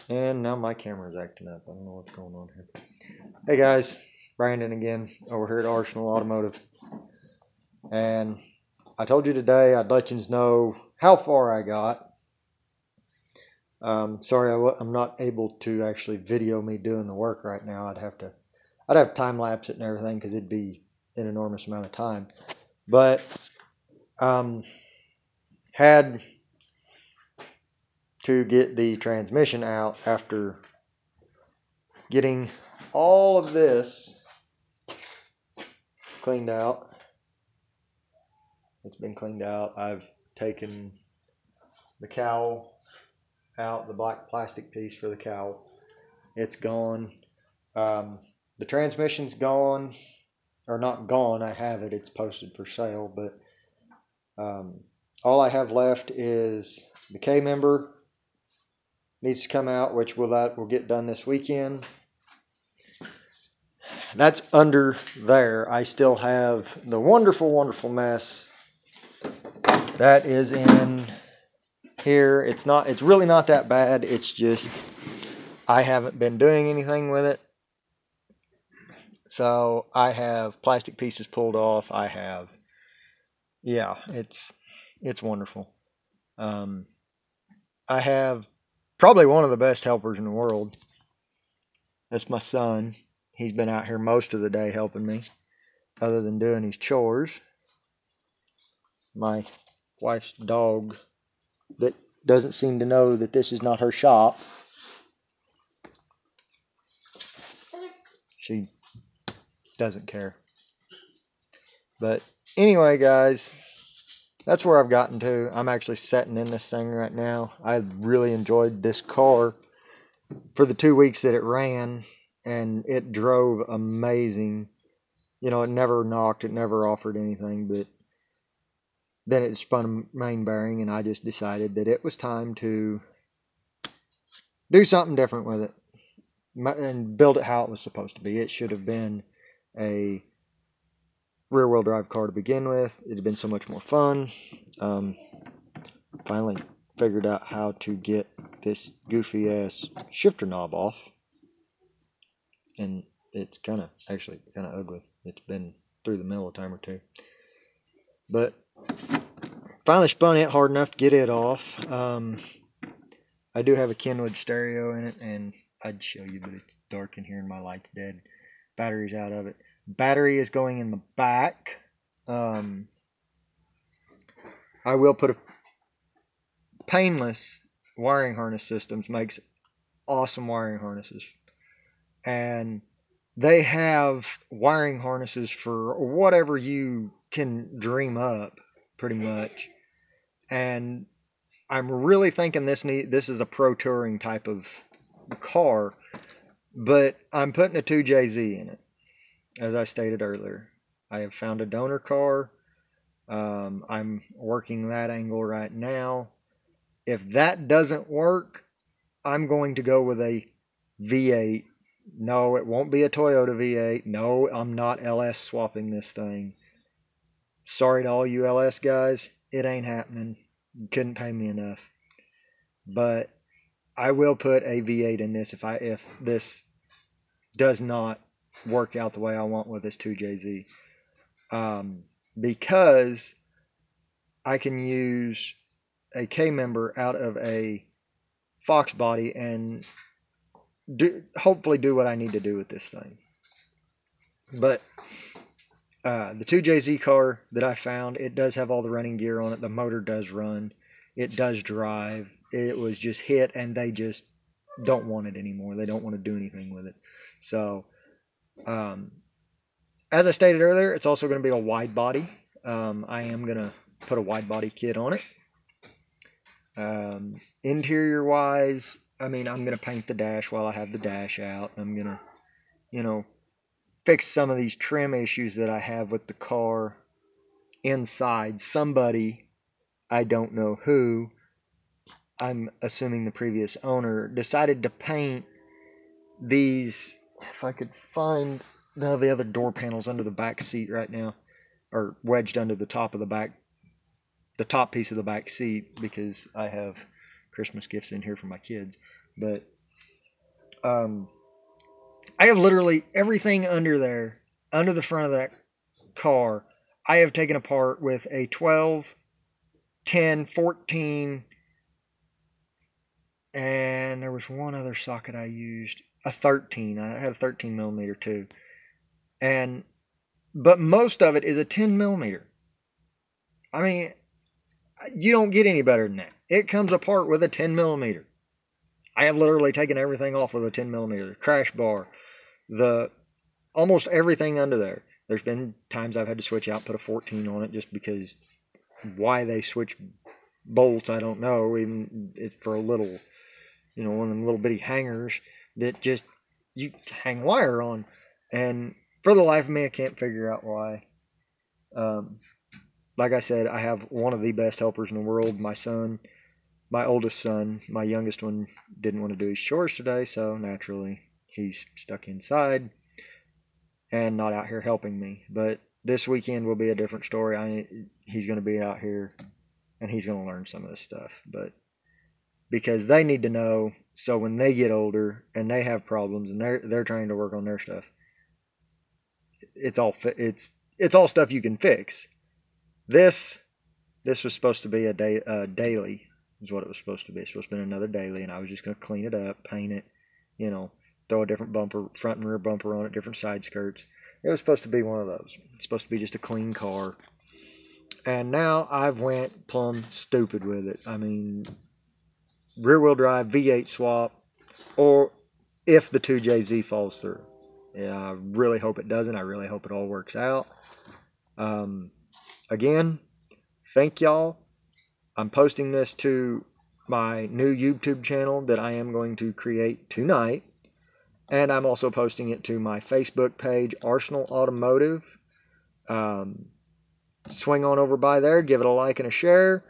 And now my camera's acting up. I don't know what's going on here. Hey guys, Brandon again over here at Arsenal Automotive. And I told you today I'd let you know how far I got. Sorry I'm not able to actually video me doing the work right now. I'd have time lapse it and everything because it'd be an enormous amount of time. But had to get the transmission out after getting all of this cleaned out. It's been cleaned out. I've taken the cowl out, the black plastic piece for the cowl. It's gone. The transmission's gone, or not gone. I have it. It's posted for sale, but all I have left is the K member needs to come out, which will get done this weekend. That's under there. I still have the wonderful, wonderful mess that is in here. It's really not that bad. It's just I haven't been doing anything with it. So I have plastic pieces pulled off. It's wonderful. I have probably one of the best helpers in the world. That's my son. He's been out here most of the day helping me, other than doing his chores. My wife's dog that doesn't seem to know that this is not her shop. She doesn't care. But anyway, guys, that's where I've gotten to. I'm actually sitting in this thing right now. I really enjoyed this car for the 2 weeks that it ran, and it drove amazing. You know, it never knocked, it never offered anything, but then it spun a main bearing, and I just decided that it was time to do something different with it and build it how it was supposed to be. It should have been a rear-wheel drive car to begin with. It'd have been so much more fun. Finally figured out how to get this goofy ass shifter knob off, and it's actually kind of ugly. It's been through the mill a time or two, but finally spun it hard enough to get it off. I do have a Kenwood stereo in it, and I'd show you, but it's dark in here and my light's dead. Battery's out of it. Battery is going in the back. I will put a Painless wiring harness systems makes awesome wiring harnesses, and they have wiring harnesses for whatever you can dream up, pretty much. And I'm really thinking this is a pro touring type of car, but I'm putting a 2JZ in it. As I stated earlier, I have found a donor car. I'm working that angle right now. If that doesn't work, I'm going to go with a V8. No, it won't be a Toyota V8. No, I'm not LS swapping this thing. Sorry to all you LS guys. It ain't happening. You couldn't pay me enough. But I will put a V8 in this if this does not work out the way I want with this 2JZ. Because I can use a K member out of a Fox body and hopefully do what I need to do with this thing. But the 2JZ car that I found, it does have all the running gear on it. The motor does run. It does drive. It was just hit, and they just don't want it anymore. They don't want to do anything with it. So, as I stated earlier, it's also going to be a wide body. I am going to put a wide body kit on it. Interior wise, I mean, I'm going to paint the dash while I have the dash out. I'm going to, fix some of these trim issues that I have with the car inside. Somebody, I don't know who, I'm assuming the previous owner, decided to paint these, if I could find the other door panels under the back seat right now, or wedged under the top of the top piece of the back seat, because I have Christmas gifts in here for my kids. But Um, I have literally everything under there, under the front of that car, I have taken apart with a 12, 10, 14, and there was one other socket I used, a 13. I had a 13 millimeter too. And but most of it is a 10 millimeter. I mean, you don't get any better than that. It comes apart with a 10 millimeter. I have literally taken everything off with a 10 millimeter. The crash bar, the almost everything under there. There's been times I've had to switch out, put a 14 on it just because why they switch bolts, I don't know. Even for a little, one of them little bitty hangers that just you hang wire on. And for the life of me, I can't figure out why. Um, like I said, I have one of the best helpers in the world, my son. My oldest son, my youngest one, didn't want to do his chores today, so naturally he's stuck inside and not out here helping me. But this weekend will be a different story. He's going to be out here and he's going to learn some of this stuff. But because they need to know, so when they get older and they have problems and they're trying to work on their stuff, it's all stuff you can fix. This was supposed to be a daily. Is what it was supposed to be. It's supposed to be another daily, and I was just going to clean it up, paint it, throw a different bumper, front and rear bumper on it, different side skirts. It was supposed to be one of those. It's supposed to be just a clean car. And now I've went plumb stupid with it. I mean, rear wheel drive, V8 swap, or if the 2JZ falls through. Yeah, I really hope it doesn't. I really hope it all works out. Again, thank y'all. I'm posting this to my new YouTube channel that I am going to create tonight. And I'm also posting it to my Facebook page, Arsenal Automotive. Swing on over by there, give it a like and a share.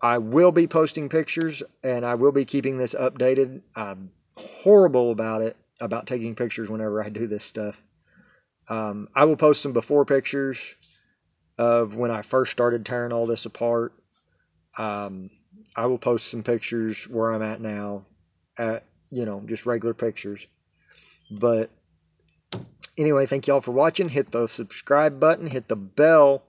I will be posting pictures, and I will be keeping this updated. I'm horrible about it, about taking pictures whenever I do this stuff. I will post some before pictures of when I first started tearing all this apart. I will post some pictures where I'm at now, just regular pictures. But anyway, thank y'all for watching. Hit the subscribe button, hit the bell